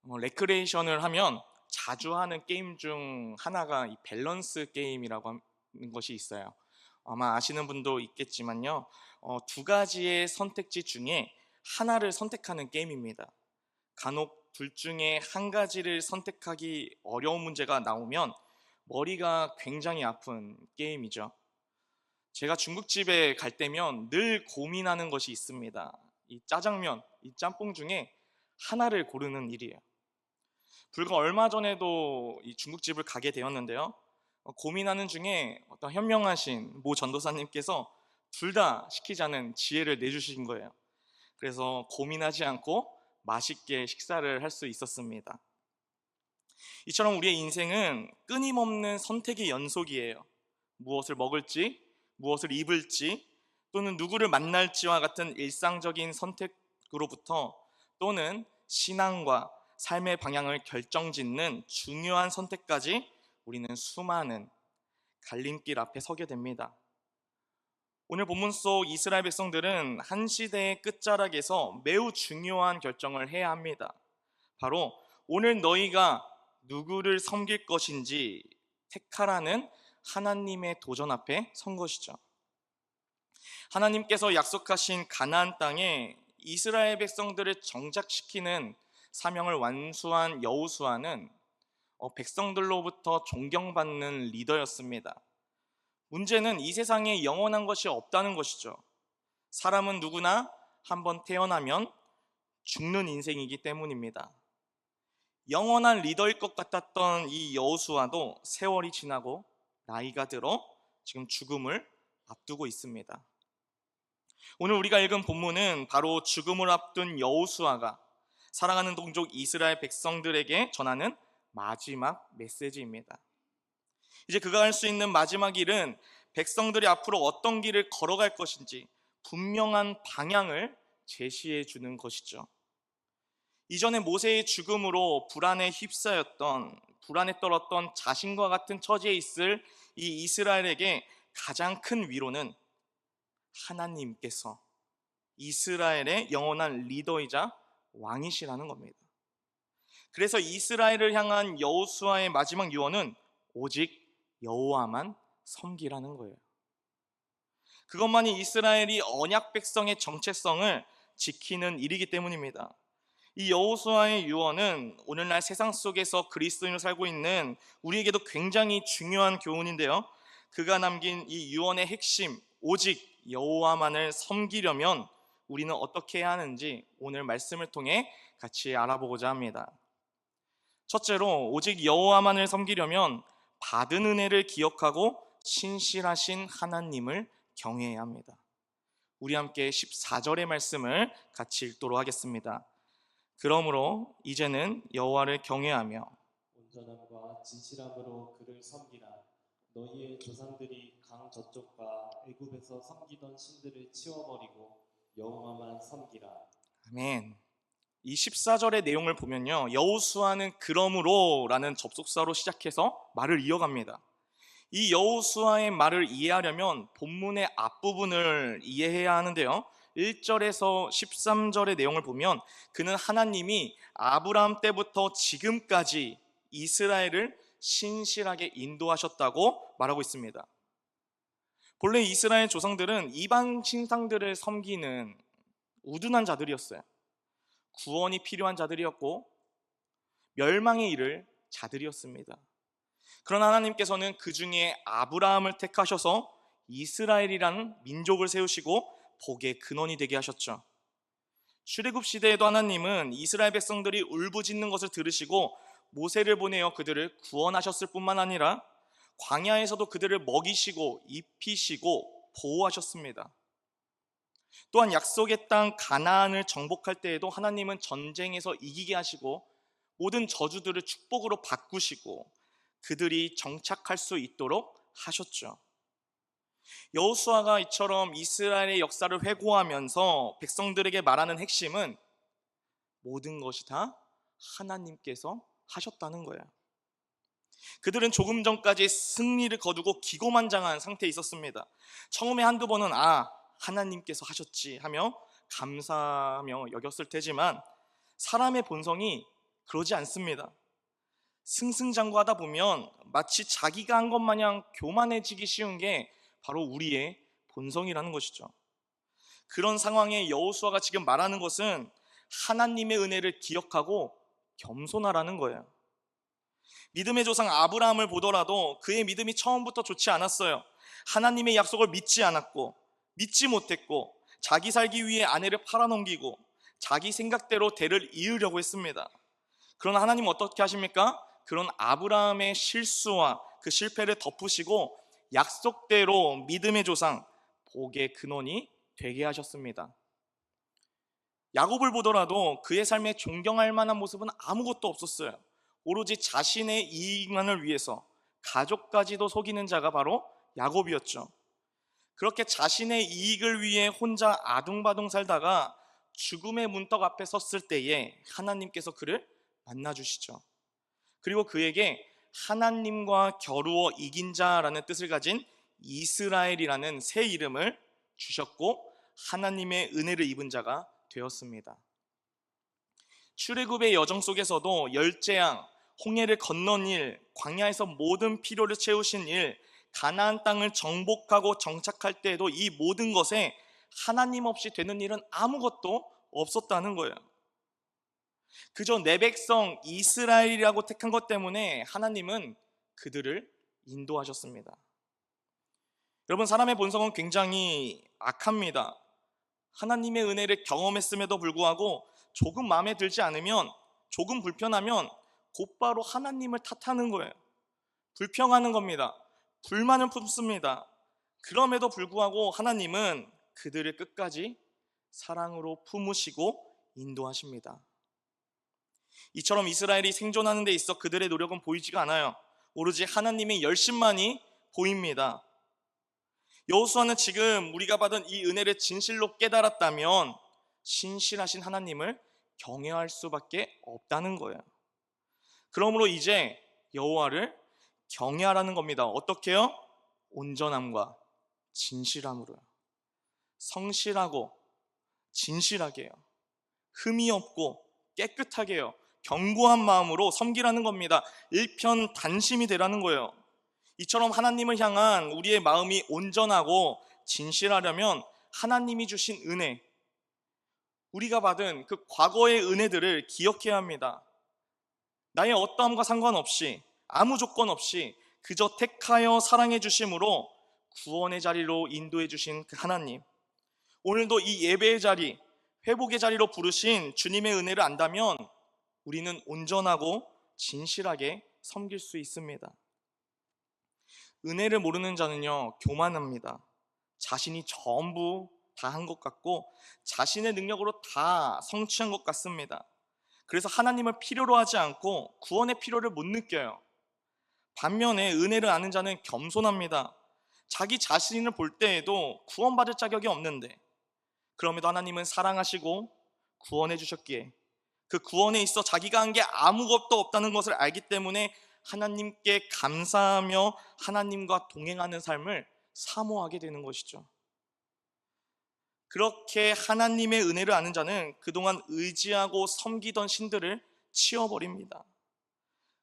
레크레이션을 하면 자주 하는 게임 중 하나가 이 밸런스 게임이라고 하는 것이 있어요. 아마 아시는 분도 있겠지만요. 두 가지의 선택지 중에 하나를 선택하는 게임입니다. 간혹 둘 중에 한 가지를 선택하기 어려운 문제가 나오면 머리가 굉장히 아픈 게임이죠. 제가 중국집에 갈 때면 늘 고민하는 것이 있습니다. 이 짜장면, 이 짬뽕 중에 하나를 고르는 일이에요. 불과 얼마 전에도 이 중국집을 가게 되었는데요. 고민하는 중에 어떤 현명하신 모 전도사님께서 둘 다 시키자는 지혜를 내주신 거예요. 그래서 고민하지 않고 맛있게 식사를 할 수 있었습니다. 이처럼 우리의 인생은 끊임없는 선택의 연속이에요. 무엇을 먹을지, 무엇을 입을지, 또는 누구를 만날지와 같은 일상적인 선택으로부터 또는 신앙과 삶의 방향을 결정짓는 중요한 선택까지 우리는 수많은 갈림길 앞에 서게 됩니다. 오늘 본문 속 이스라엘 백성들은 한 시대의 끝자락에서 매우 중요한 결정을 해야 합니다. 바로 오늘 너희가 누구를 섬길 것인지 택하라는 하나님의 도전 앞에 선 것이죠. 하나님께서 약속하신 가나안 땅에 이스라엘 백성들을 정착시키는 사명을 완수한 여호수아는 백성들로부터 존경받는 리더였습니다. 문제는 이 세상에 영원한 것이 없다는 것이죠. 사람은 누구나 한번 태어나면 죽는 인생이기 때문입니다. 영원한 리더일 것 같았던 이 여호수아도 세월이 지나고 나이가 들어 지금 죽음을 앞두고 있습니다. 오늘 우리가 읽은 본문은 바로 죽음을 앞둔 여호수아가 사랑하는 동족 이스라엘 백성들에게 전하는 마지막 메시지입니다. 이제 그가 할 수 있는 마지막 일은 백성들이 앞으로 어떤 길을 걸어갈 것인지 분명한 방향을 제시해 주는 것이죠. 이전에 모세의 죽음으로 불안에 떨었던 자신과 같은 처지에 있을 이 이스라엘에게 가장 큰 위로는 하나님께서 이스라엘의 영원한 리더이자 왕이시라는 겁니다. 그래서 이스라엘을 향한 여호수아의 마지막 유언은 오직 여호와만 섬기라는 거예요. 그것만이 이스라엘이 언약 백성의 정체성을 지키는 일이기 때문입니다. 이 여호수아의 유언은 오늘날 세상 속에서 그리스도인으로 살고 있는 우리에게도 굉장히 중요한 교훈인데요. 그가 남긴 이 유언의 핵심, 오직 여호와만을 섬기려면 우리는 어떻게 해야 하는지 오늘 말씀을 통해 같이 알아보고자 합니다. 첫째로 오직 여호와만을 섬기려면 받은 은혜를 기억하고 신실하신 하나님을 경외해야 합니다. 우리 함께 14절의 말씀을 같이 읽도록 하겠습니다. 그러므로 이제는 여호와를 경외하며 온전함과 진실함으로 그를 섬기라. 너희의 조상들이 강 저쪽과 애굽에서 섬기던 신들을 치워버리고 여호와만 섬기라. 아멘. 이 14절의 내용을 보면요, 여호수아는 그러므로 라는 접속사로 시작해서 말을 이어갑니다. 이 여호수아의 말을 이해하려면 본문의 앞부분을 이해해야 하는데요, 1절에서 13절의 내용을 보면 그는 하나님이 아브라함 때부터 지금까지 이스라엘을 신실하게 인도하셨다고 말하고 있습니다. 본래 이스라엘 조상들은 이방 신상들을 섬기는 우둔한 자들이었어요. 구원이 필요한 자들이었고 멸망에 이를 자들이었습니다. 그러나 하나님께서는 그 중에 아브라함을 택하셔서 이스라엘이라는 민족을 세우시고 복의 근원이 되게 하셨죠. 출애굽 시대에도 하나님은 이스라엘 백성들이 울부짖는 것을 들으시고 모세를 보내어 그들을 구원하셨을 뿐만 아니라 광야에서도 그들을 먹이시고 입히시고 보호하셨습니다. 또한 약속의 땅 가나안을 정복할 때에도 하나님은 전쟁에서 이기게 하시고 모든 저주들을 축복으로 바꾸시고 그들이 정착할 수 있도록 하셨죠. 여호수아가 이처럼 이스라엘의 역사를 회고하면서 백성들에게 말하는 핵심은 모든 것이 다 하나님께서 하셨다는 거예요. 그들은 조금 전까지 승리를 거두고 기고만장한 상태에 있었습니다. 처음에 한두 번은 하나님께서 하셨지 하며 감사하며 여겼을 테지만 사람의 본성이 그러지 않습니다. 승승장구하다 보면 마치 자기가 한 것 마냥 교만해지기 쉬운 게 바로 우리의 본성이라는 것이죠. 그런 상황에 여호수아가 지금 말하는 것은 하나님의 은혜를 기억하고 겸손하라는 거예요. 믿음의 조상 아브라함을 보더라도 그의 믿음이 처음부터 좋지 않았어요. 하나님의 약속을 믿지 않았고, 믿지 못했고, 자기 살기 위해 아내를 팔아넘기고 자기 생각대로 대를 이으려고 했습니다. 그러나 하나님은 어떻게 하십니까? 그런 아브라함의 실수와 그 실패를 덮으시고 약속대로 믿음의 조상, 복의 근원이 되게 하셨습니다. 야곱을 보더라도 그의 삶에 존경할 만한 모습은 아무것도 없었어요. 오로지 자신의 이익만을 위해서 가족까지도 속이는 자가 바로 야곱이었죠. 그렇게 자신의 이익을 위해 혼자 아둥바둥 살다가 죽음의 문턱 앞에 섰을 때에 하나님께서 그를 만나주시죠. 그리고 그에게 하나님과 겨루어 이긴 자라는 뜻을 가진 이스라엘이라는 새 이름을 주셨고 하나님의 은혜를 입은 자가 되었습니다. 출애굽의 여정 속에서도 열재앙, 홍해를 건넌 일, 광야에서 모든 필요를 채우신 일, 가나안 땅을 정복하고 정착할 때에도 이 모든 것에 하나님 없이 되는 일은 아무것도 없었다는 거예요. 그저 내 백성 이스라엘이라고 택한 것 때문에 하나님은 그들을 인도하셨습니다. 여러분, 사람의 본성은 굉장히 악합니다. 하나님의 은혜를 경험했음에도 불구하고 조금 마음에 들지 않으면, 조금 불편하면 곧바로 하나님을 탓하는 거예요. 불평하는 겁니다. 불만을 품습니다. 그럼에도 불구하고 하나님은 그들을 끝까지 사랑으로 품으시고 인도하십니다. 이처럼 이스라엘이 생존하는 데 있어 그들의 노력은 보이지가 않아요. 오로지 하나님의 열심만이 보입니다. 여호수아는 지금 우리가 받은 이 은혜를 진실로 깨달았다면 신실하신 하나님을 경외할 수밖에 없다는 거예요. 그러므로 이제 여호와를 경외하라는 겁니다. 어떻게요? 온전함과 진실함으로요. 성실하고 진실하게요. 흠이 없고 깨끗하게요. 견고한 마음으로 섬기라는 겁니다. 일편단심이 되라는 거예요. 이처럼 하나님을 향한 우리의 마음이 온전하고 진실하려면 하나님이 주신 은혜, 우리가 받은 그 과거의 은혜들을 기억해야 합니다. 나의 어떠함과 상관없이, 아무 조건 없이 그저 택하여 사랑해 주심으로 구원의 자리로 인도해 주신 그 하나님, 오늘도 이 예배의 자리, 회복의 자리로 부르신 주님의 은혜를 안다면 우리는 온전하고 진실하게 섬길 수 있습니다. 은혜를 모르는 자는요, 교만합니다. 자신이 전부 다 한 것 같고 자신의 능력으로 다 성취한 것 같습니다. 그래서 하나님을 필요로 하지 않고 구원의 필요를 못 느껴요. 반면에 은혜를 아는 자는 겸손합니다. 자기 자신을 볼 때에도 구원받을 자격이 없는데 그럼에도 하나님은 사랑하시고 구원해 주셨기에 그 구원에 있어 자기가 한 게 아무것도 없다는 것을 알기 때문에 하나님께 감사하며 하나님과 동행하는 삶을 사모하게 되는 것이죠. 그렇게 하나님의 은혜를 아는 자는 그동안 의지하고 섬기던 신들을 치워버립니다.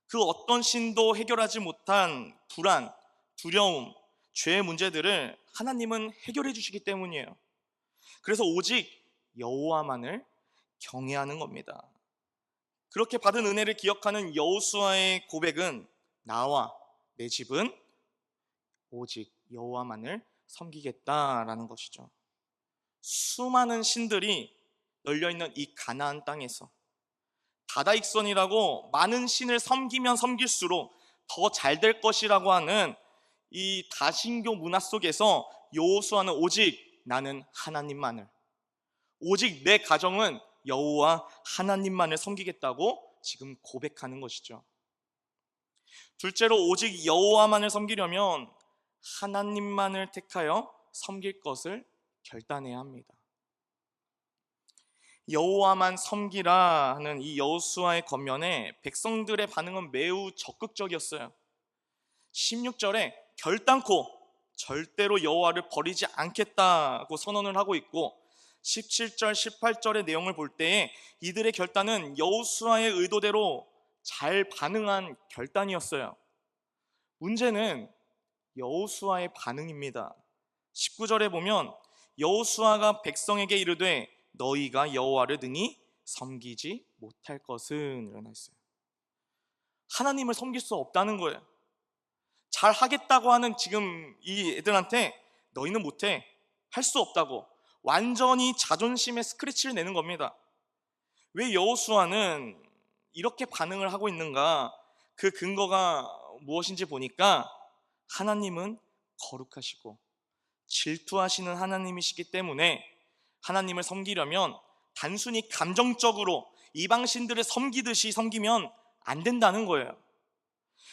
그 어떤 신도 해결하지 못한 불안, 두려움, 죄의 문제들을 하나님은 해결해 주시기 때문이에요. 그래서 오직 여호와만을 경외하는 겁니다. 그렇게 받은 은혜를 기억하는 여호수아의 고백은 나와 내 집은 오직 여호와만을 섬기겠다라는 것이죠. 수많은 신들이 널려있는 이 가나안 땅에서 다다익선이라고 많은 신을 섬기면 섬길수록 더 잘 될 것이라고 하는 이 다신교 문화 속에서 여호수아는 오직 나는 하나님만을, 오직 내 가정은 여호와 하나님만을 섬기겠다고 지금 고백하는 것이죠. 둘째로 오직 여호와만을 섬기려면 하나님만을 택하여 섬길 것을 결단해야 합니다. 여호와만 섬기라 하는 이 여호수아의 권면에 백성들의 반응은 매우 적극적이었어요. 16절에 결단코 절대로 여호와를 버리지 않겠다고 선언을 하고 있고 17절, 18절의 내용을 볼 때에 이들의 결단은 여호수아의 의도대로 잘 반응한 결단이었어요. 문제는 여호수아의 반응입니다. 19절에 보면 여호수아가 백성에게 이르되 너희가 여호와를 능히 섬기지 못할 것은 이라고 했어요. 하나님을 섬길 수 없다는 거예요. 잘 하겠다고 하는 지금 이 애들한테 너희는 못해, 할 수 없다고 완전히 자존심에 스크래치를 내는 겁니다. 왜 여호수아는 이렇게 반응을 하고 있는가? 그 근거가 무엇인지 보니까 하나님은 거룩하시고 질투하시는 하나님이시기 때문에 하나님을 섬기려면 단순히 감정적으로 이방신들을 섬기듯이 섬기면 안 된다는 거예요.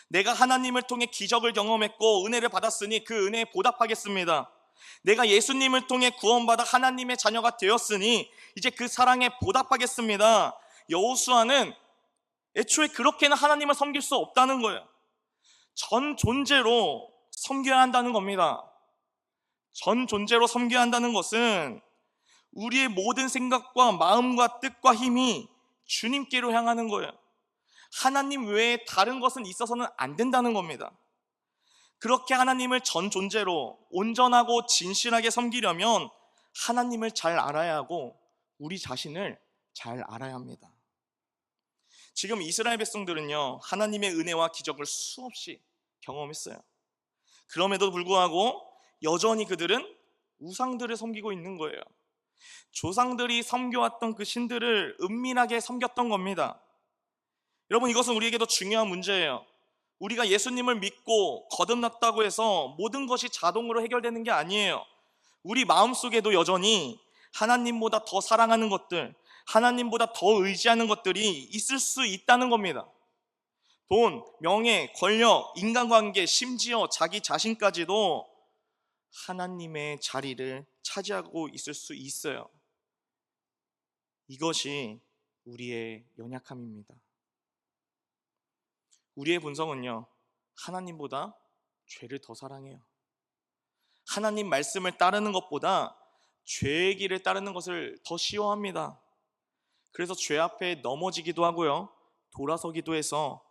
내가 하나님을 통해 기적을 경험했고 은혜를 받았으니 그 은혜에 보답하겠습니다. 내가 예수님을 통해 구원받아 하나님의 자녀가 되었으니 이제 그 사랑에 보답하겠습니다. 여호수아는 애초에 그렇게는 하나님을 섬길 수 없다는 거예요. 전 존재로 섬겨야 한다는 겁니다. 전 존재로 섬겨야 한다는 것은 우리의 모든 생각과 마음과 뜻과 힘이 주님께로 향하는 거예요. 하나님 외에 다른 것은 있어서는 안 된다는 겁니다. 그렇게 하나님을 전 존재로 온전하고 진실하게 섬기려면 하나님을 잘 알아야 하고 우리 자신을 잘 알아야 합니다. 지금 이스라엘 백성들은요, 하나님의 은혜와 기적을 수없이 경험했어요. 그럼에도 불구하고 여전히 그들은 우상들을 섬기고 있는 거예요. 조상들이 섬겨왔던 그 신들을 은밀하게 섬겼던 겁니다. 여러분, 이것은 우리에게도 중요한 문제예요. 우리가 예수님을 믿고 거듭났다고 해서 모든 것이 자동으로 해결되는 게 아니에요. 우리 마음속에도 여전히 하나님보다 더 사랑하는 것들, 하나님보다 더 의지하는 것들이 있을 수 있다는 겁니다. 돈, 명예, 권력, 인간관계, 심지어 자기 자신까지도 하나님의 자리를 차지하고 있을 수 있어요. 이것이 우리의 연약함입니다. 우리의 본성은요, 하나님보다 죄를 더 사랑해요. 하나님 말씀을 따르는 것보다 죄의 길을 따르는 것을 더 싫어합니다. 그래서 죄 앞에 넘어지기도 하고요, 돌아서기도 해서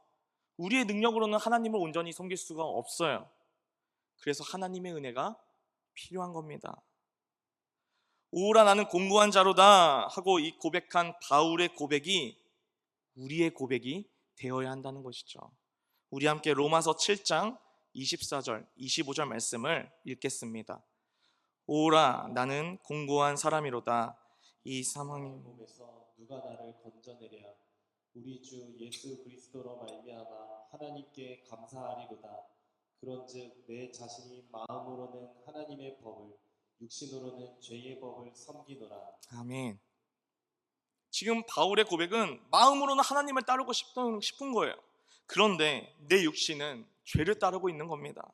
우리의 능력으로는 하나님을 온전히 섬길 수가 없어요. 그래서 하나님의 은혜가 필요한 겁니다. 오라 나는 공고한 자로다 하고 이 고백한 바울의 고백이 우리의 고백이 되어야 한다는 것이죠. 우리 함께 로마서 7장 24절 25절 말씀을 읽겠습니다. 오라 나는 공고한 사람이로다 이 사망의 몸에서 누가 나를 건져내랴. 우리 주 예수 그리스도로 말미암아 하나님께 감사하리로다. 그런즉 내 자신이 마음으로는 하나님의 법을, 육신으로는 죄의 법을 섬기노라. 아멘. 지금 바울의 고백은 마음으로는 하나님을 따르고 싶은 거예요. 그런데 내 육신은 죄를 따르고 있는 겁니다.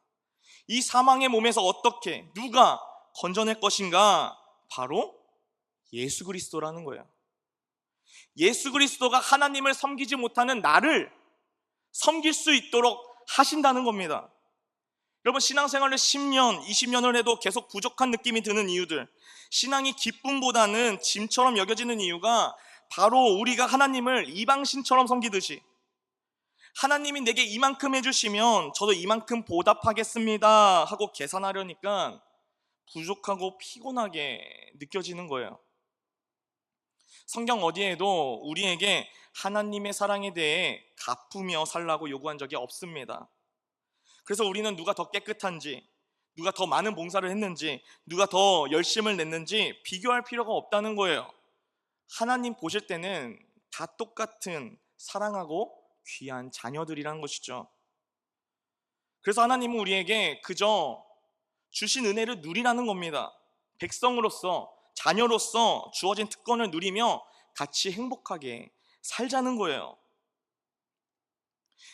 이 사망의 몸에서 어떻게 누가 건져낼 것인가? 바로 예수 그리스도라는 거예요. 예수 그리스도가 하나님을 섬기지 못하는 나를 섬길 수 있도록 하신다는 겁니다. 여러분, 신앙생활을 10년, 20년을 해도 계속 부족한 느낌이 드는 이유들, 신앙이 기쁨보다는 짐처럼 여겨지는 이유가 바로 우리가 하나님을 이방신처럼 섬기듯이 하나님이 내게 이만큼 해주시면 저도 이만큼 보답하겠습니다 하고 계산하려니까 부족하고 피곤하게 느껴지는 거예요. 성경 어디에도 우리에게 하나님의 사랑에 대해 갚으며 살라고 요구한 적이 없습니다. 그래서 우리는 누가 더 깨끗한지, 누가 더 많은 봉사를 했는지, 누가 더 열심을 냈는지 비교할 필요가 없다는 거예요. 하나님 보실 때는 다 똑같은 사랑하고 귀한 자녀들이라는 것이죠. 그래서 하나님은 우리에게 그저 주신 은혜를 누리라는 겁니다. 백성으로서, 자녀로서 주어진 특권을 누리며 같이 행복하게 살자는 거예요.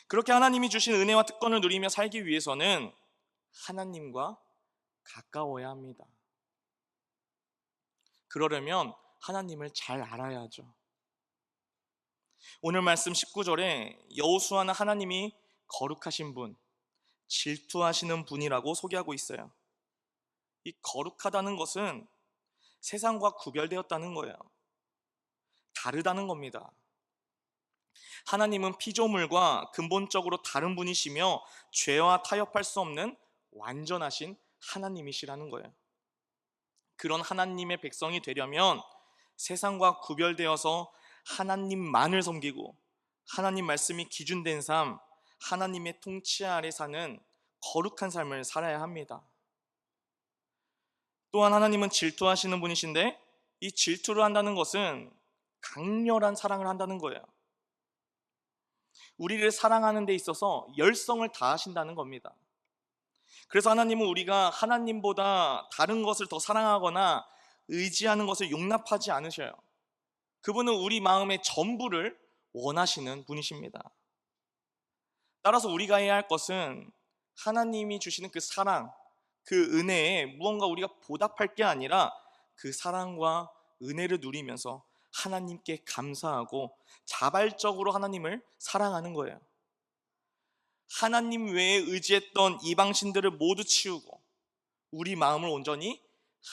그렇게 하나님이 주신 은혜와 특권을 누리며 살기 위해서는 하나님과 가까워야 합니다. 그러려면 하나님을 잘 알아야죠. 오늘 말씀 19절에 여호수아는 하나님이 거룩하신 분, 질투하시는 분이라고 소개하고 있어요. 이 거룩하다는 것은 세상과 구별되었다는 거예요. 다르다는 겁니다. 하나님은 피조물과 근본적으로 다른 분이시며 죄와 타협할 수 없는 완전하신 하나님이시라는 거예요. 그런 하나님의 백성이 되려면 세상과 구별되어서 하나님만을 섬기고 하나님 말씀이 기준된 삶, 하나님의 통치 아래 사는 거룩한 삶을 살아야 합니다. 또한 하나님은 질투하시는 분이신데 이 질투를 한다는 것은 강렬한 사랑을 한다는 거예요. 우리를 사랑하는 데 있어서 열성을 다하신다는 겁니다. 그래서 하나님은 우리가 하나님보다 다른 것을 더 사랑하거나 의지하는 것을 용납하지 않으셔요. 그분은 우리 마음의 전부를 원하시는 분이십니다. 따라서 우리가 해야 할 것은 하나님이 주시는 그 사랑, 그 은혜에 무언가 우리가 보답할 게 아니라 그 사랑과 은혜를 누리면서 하나님께 감사하고 자발적으로 하나님을 사랑하는 거예요. 하나님 외에 의지했던 이방신들을 모두 치우고 우리 마음을 온전히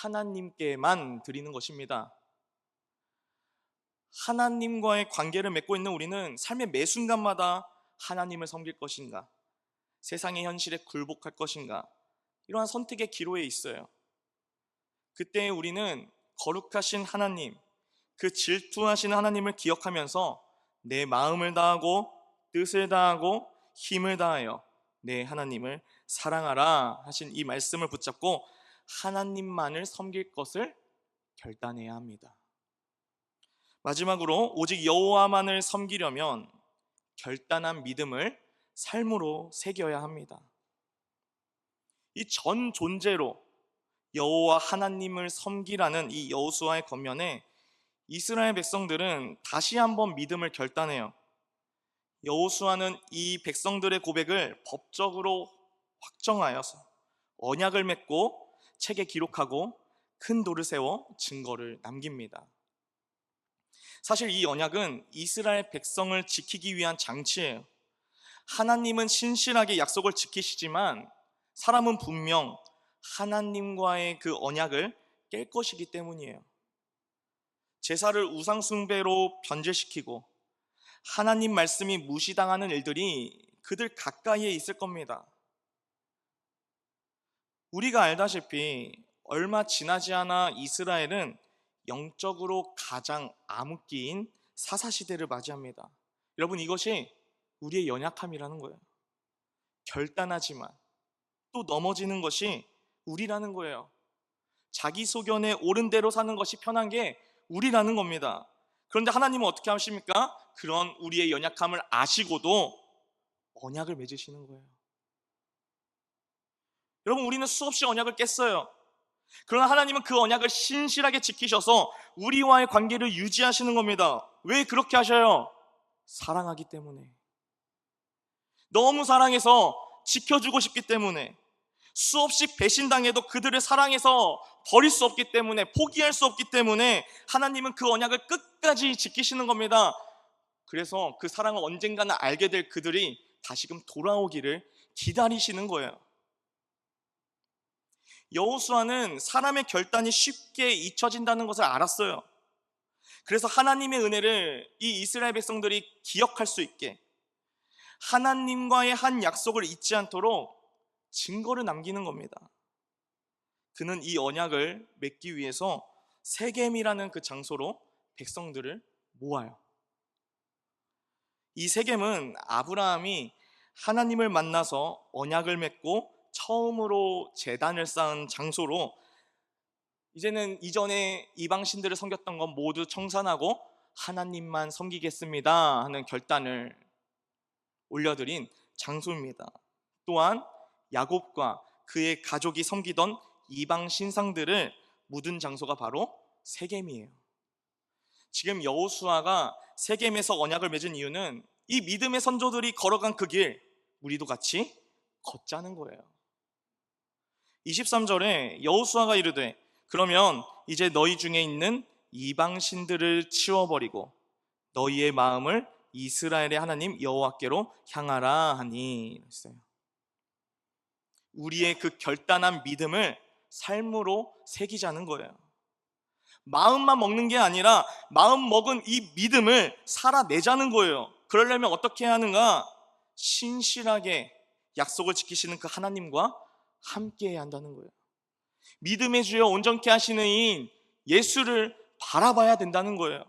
하나님께만 드리는 것입니다. 하나님과의 관계를 맺고 있는 우리는 삶의 매 순간마다 하나님을 섬길 것인가, 세상의 현실에 굴복할 것인가, 이러한 선택의 기로에 있어요. 그때 우리는 거룩하신 하나님, 그 질투하시는 하나님을 기억하면서 내 마음을 다하고 뜻을 다하고 힘을 다하여 내 하나님을 사랑하라 하신 이 말씀을 붙잡고 하나님만을 섬길 것을 결단해야 합니다. 마지막으로 오직 여호와만을 섬기려면 결단한 믿음을 삶으로 새겨야 합니다. 이 전 존재로 여호와 하나님을 섬기라는 이 여호수아의 권면에 이스라엘 백성들은 다시 한번 믿음을 결단해요. 여호수아는 이 백성들의 고백을 법적으로 확정하여서 언약을 맺고 책에 기록하고 큰 돌을 세워 증거를 남깁니다. 사실 이 언약은 이스라엘 백성을 지키기 위한 장치예요. 하나님은 신실하게 약속을 지키시지만 사람은 분명 하나님과의 그 언약을 깰 것이기 때문이에요. 제사를 우상 숭배로 변질시키고 하나님 말씀이 무시당하는 일들이 그들 가까이에 있을 겁니다. 우리가 알다시피 얼마 지나지 않아 이스라엘은 영적으로 가장 암흑기인 사사시대를 맞이합니다. 여러분, 이것이 우리의 연약함이라는 거예요. 결단하지만 또 넘어지는 것이 우리라는 거예요. 자기 소견에 옳은 대로 사는 것이 편한 게 우리라는 겁니다. 그런데 하나님은 어떻게 하십니까? 그런 우리의 연약함을 아시고도 언약을 맺으시는 거예요. 여러분, 우리는 수없이 언약을 깼어요. 그러나 하나님은 그 언약을 신실하게 지키셔서 우리와의 관계를 유지하시는 겁니다. 왜 그렇게 하셔요? 사랑하기 때문에. 너무 사랑해서 지켜주고 싶기 때문에, 수없이 배신당해도 그들을 사랑해서 버릴 수 없기 때문에, 포기할 수 없기 때문에 하나님은 그 언약을 끝까지 지키시는 겁니다. 그래서 그 사랑을 언젠가는 알게 될 그들이 다시금 돌아오기를 기다리시는 거예요. 여호수아는 사람의 결단이 쉽게 잊혀진다는 것을 알았어요. 그래서 하나님의 은혜를 이 이스라엘 백성들이 기억할 수 있게 하나님과의 한 약속을 잊지 않도록 증거를 남기는 겁니다. 그는 이 언약을 맺기 위해서 세겜이라는 그 장소로 백성들을 모아요. 이 세겜은 아브라함이 하나님을 만나서 언약을 맺고 처음으로 제단을 쌓은 장소로, 이제는 이전에 이방신들을 섬겼던 건 모두 청산하고 하나님만 섬기겠습니다 하는 결단을 올려드린 장소입니다. 또한 야곱과 그의 가족이 섬기던 이방 신상들을 묻은 장소가 바로 세겜이에요. 지금 여호수아가 세겜에서 언약을 맺은 이유는 이 믿음의 선조들이 걸어간 그 길 우리도 같이 걷자는 거예요. 23절에 여호수아가 이르되 그러면 이제 너희 중에 있는 이방 신들을 치워버리고 너희의 마음을 이스라엘의 하나님 여호와께로 향하라 하니 했어요. 우리의 그 결단한 믿음을 삶으로 새기자는 거예요. 마음만 먹는 게 아니라 마음 먹은 이 믿음을 살아내자는 거예요. 그러려면 어떻게 해야 하는가? 신실하게 약속을 지키시는 그 하나님과 함께 해야 한다는 거예요. 믿음의 주여 온전케 하시는 이인 예수를 바라봐야 된다는 거예요.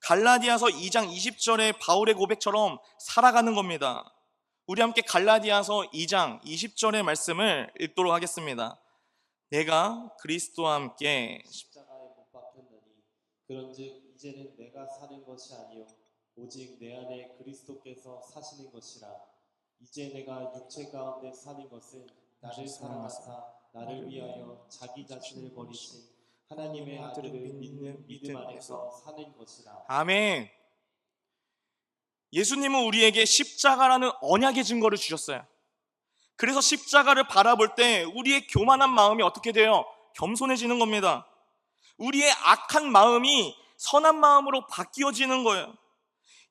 갈라디아서 2장 20절의 바울의 고백처럼 살아가는 겁니다. 우리 함께 갈라디아서 2장 20절의 말씀을 읽도록 하겠습니다. 내가 그리스도와 함께 십자가에 못 박혔나니 그런즉 이제는 내가 사는 것이 아니요 오직 내 안에 그리스도께서 사시는 것이라. 이제 내가 육체 가운데 사는 것은 나를 사랑하사 나를 위하여 자기 자신을 버리신 하나님의 아들을 믿는 믿음 안에서 사는 것이라. 아멘. 예수님은 우리에게 십자가라는 언약의 증거를 주셨어요. 그래서 십자가를 바라볼 때 우리의 교만한 마음이 어떻게 돼요? 겸손해지는 겁니다. 우리의 악한 마음이 선한 마음으로 바뀌어지는 거예요.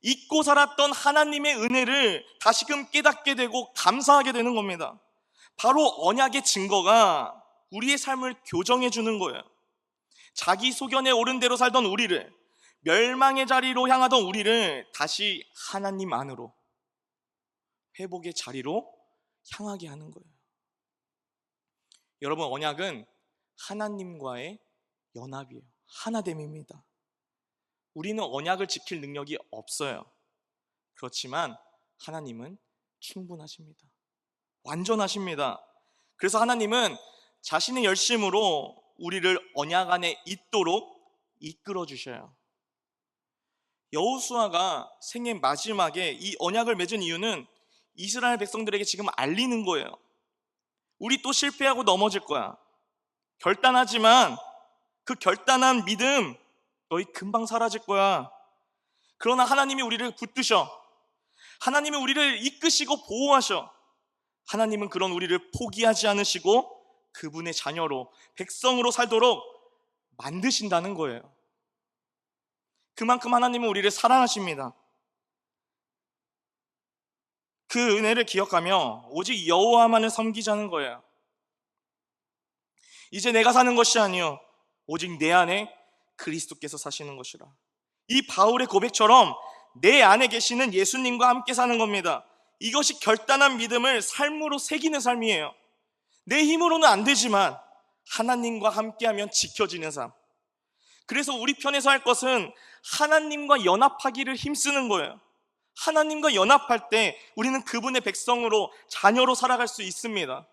잊고 살았던 하나님의 은혜를 다시금 깨닫게 되고 감사하게 되는 겁니다. 바로 언약의 증거가 우리의 삶을 교정해 주는 거예요. 자기 소견에 오른 대로 살던 우리를, 멸망의 자리로 향하던 우리를 다시 하나님 안으로, 회복의 자리로 향하게 하는 거예요. 여러분, 언약은 하나님과의 연합이에요. 하나됨입니다. 우리는 언약을 지킬 능력이 없어요. 그렇지만 하나님은 충분하십니다. 완전하십니다. 그래서 하나님은 자신의 열심으로 우리를 언약 안에 있도록 이끌어 주셔요. 여호수아가 생애 마지막에 이 언약을 맺은 이유는 이스라엘 백성들에게 지금 알리는 거예요. 우리 또 실패하고 넘어질 거야. 결단하지만 그 결단한 믿음 너희 금방 사라질 거야. 그러나 하나님이 우리를 붙드셔. 하나님이 우리를 이끄시고 보호하셔. 하나님은 그런 우리를 포기하지 않으시고 그분의 자녀로, 백성으로 살도록 만드신다는 거예요. 그만큼 하나님은 우리를 사랑하십니다. 그 은혜를 기억하며 오직 여호와만을 섬기자는 거예요. 이제 내가 사는 것이 아니요 오직 내 안에 그리스도께서 사시는 것이라. 이 바울의 고백처럼 내 안에 계시는 예수님과 함께 사는 겁니다. 이것이 결단한 믿음을 삶으로 새기는 삶이에요. 내 힘으로는 안 되지만 하나님과 함께하면 지켜지는 삶. 그래서 우리 편에서 할 것은 하나님과 연합하기를 힘쓰는 거예요. 하나님과 연합할 때 우리는 그분의 백성으로, 자녀로 살아갈 수 있습니다.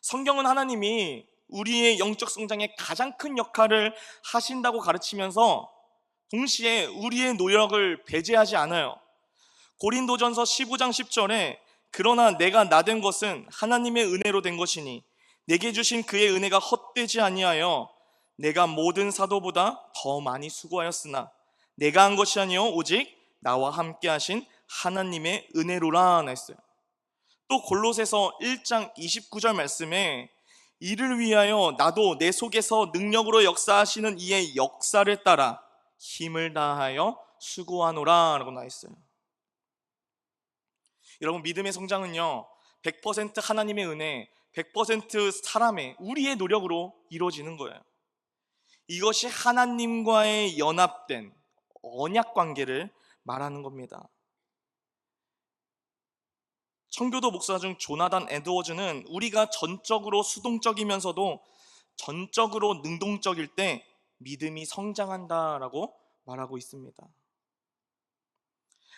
성경은 하나님이 우리의 영적 성장에 가장 큰 역할을 하신다고 가르치면서 동시에 우리의 노력을 배제하지 않아요. 고린도전서 15장 10절에 그러나 내가 나된 것은 하나님의 은혜로 된 것이니 내게 주신 그의 은혜가 헛되지 아니하여 내가 모든 사도보다 더 많이 수고하였으나 내가 한 것이 아니요 오직 나와 함께 하신 하나님의 은혜로라 했어요. 또 골로새서 1장 29절 말씀에 이를 위하여 나도 내 속에서 능력으로 역사하시는 이의 역사를 따라 힘을 다하여 수고하노라 라고 나와 있어요. 여러분, 믿음의 성장은요 100% 하나님의 은혜, 100% 사람의, 우리의 노력으로 이루어지는 거예요. 이것이 하나님과의 연합된 언약 관계를 말하는 겁니다. 청교도 목사 중 조나단 에드워즈는 우리가 전적으로 수동적이면서도 전적으로 능동적일 때 믿음이 성장한다라고 말하고 있습니다.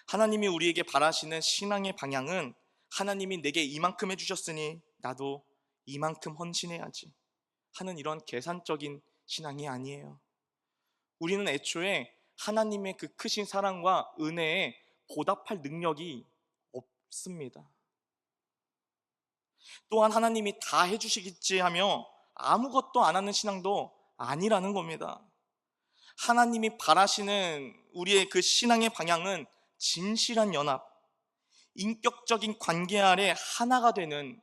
하나님이 우리에게 바라시는 신앙의 방향은 하나님이 내게 이만큼 해주셨으니 나도 이만큼 헌신해야지 하는 이런 계산적인 신앙이 아니에요. 우리는 애초에 하나님의 그 크신 사랑과 은혜에 보답할 능력이 없습니다. 또한 하나님이 다 해주시겠지 하며 아무것도 안 하는 신앙도 아니라는 겁니다. 하나님이 바라시는 우리의 그 신앙의 방향은 진실한 연합, 인격적인 관계 아래 하나가 되는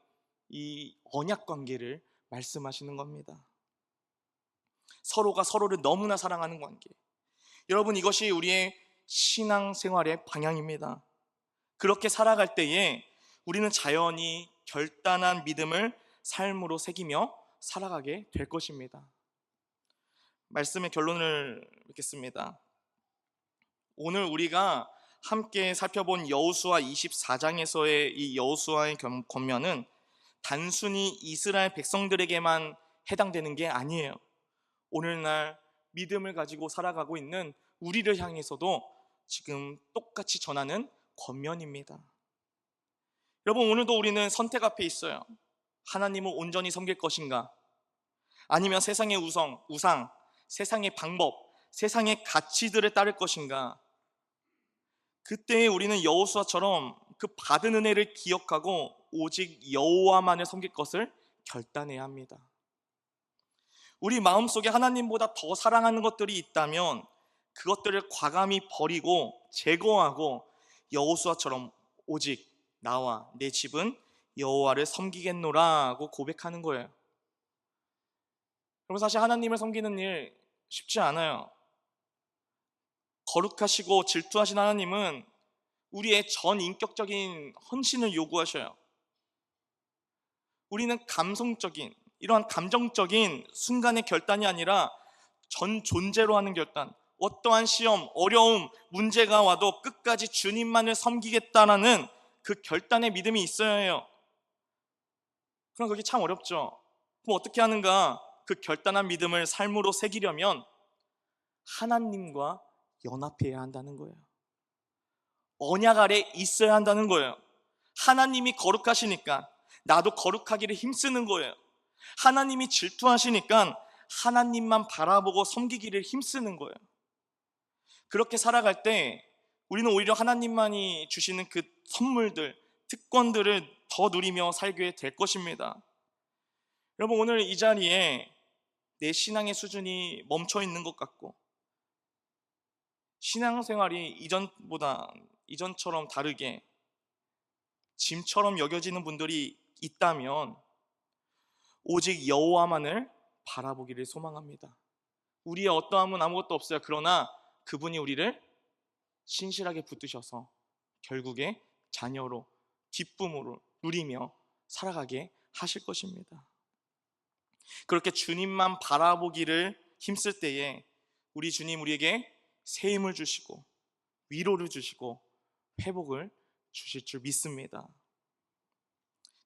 이 언약 관계를 말씀하시는 겁니다. 서로가 서로를 너무나 사랑하는 관계. 여러분, 이것이 우리의 신앙생활의 방향입니다. 그렇게 살아갈 때에 우리는 자연히 결단한 믿음을 삶으로 새기며 살아가게 될 것입니다. 말씀의 결론을 맺겠습니다. 오늘 우리가 함께 살펴본 여호수아 24장에서의 이 여호수아의 권면은 단순히 이스라엘 백성들에게만 해당되는 게 아니에요. 오늘날 믿음을 가지고 살아가고 있는 우리를 향해서도 지금 똑같이 전하는 권면입니다. 여러분, 오늘도 우리는 선택 앞에 있어요. 하나님을 온전히 섬길 것인가? 아니면 세상의 우상, 세상의 방법, 세상의 가치들을 따를 것인가? 그때 우리는 여호수아처럼 그 받은 은혜를 기억하고 오직 여호와만을 섬길 것을 결단해야 합니다. 우리 마음속에 하나님보다 더 사랑하는 것들이 있다면 그것들을 과감히 버리고 제거하고 여호수아처럼 오직 나와 내 집은 여호와를 섬기겠노라고 고백하는 거예요. 여러분, 사실 하나님을 섬기는 일 쉽지 않아요. 거룩하시고 질투하신 하나님은 우리의 전 인격적인 헌신을 요구하셔요. 우리는 감성적인, 이러한 감정적인 순간의 결단이 아니라 전 존재로 하는 결단, 어떠한 시험, 어려움, 문제가 와도 끝까지 주님만을 섬기겠다라는 그 결단의 믿음이 있어야 해요. 그럼 그게 참 어렵죠. 그럼 어떻게 하는가? 그 결단한 믿음을 삶으로 새기려면 하나님과 연합해야 한다는 거예요. 언약 아래 있어야 한다는 거예요. 하나님이 거룩하시니까 나도 거룩하기를 힘쓰는 거예요. 하나님이 질투하시니까 하나님만 바라보고 섬기기를 힘쓰는 거예요. 그렇게 살아갈 때 우리는 오히려 하나님만이 주시는 그 선물들, 특권들을 더 누리며 살게 될 것입니다. 여러분, 오늘 이 자리에 내 신앙의 수준이 멈춰 있는 것 같고 신앙생활이 이전처럼 다르게 짐처럼 여겨지는 분들이 있다면 오직 여호와만을 바라보기를 소망합니다. 우리의 어떠함은 아무것도 없어요. 그러나 그분이 우리를 신실하게 붙드셔서 결국에 자녀로 기쁨으로 누리며 살아가게 하실 것입니다. 그렇게 주님만 바라보기를 힘쓸 때에 우리 주님 우리에게 새 힘을 주시고 위로를 주시고 회복을 주실 줄 믿습니다.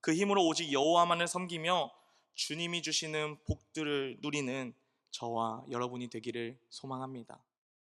그 힘으로 오직 여호와만을 섬기며 주님이 주시는 복들을 누리는 저와 여러분이 되기를 소망합니다.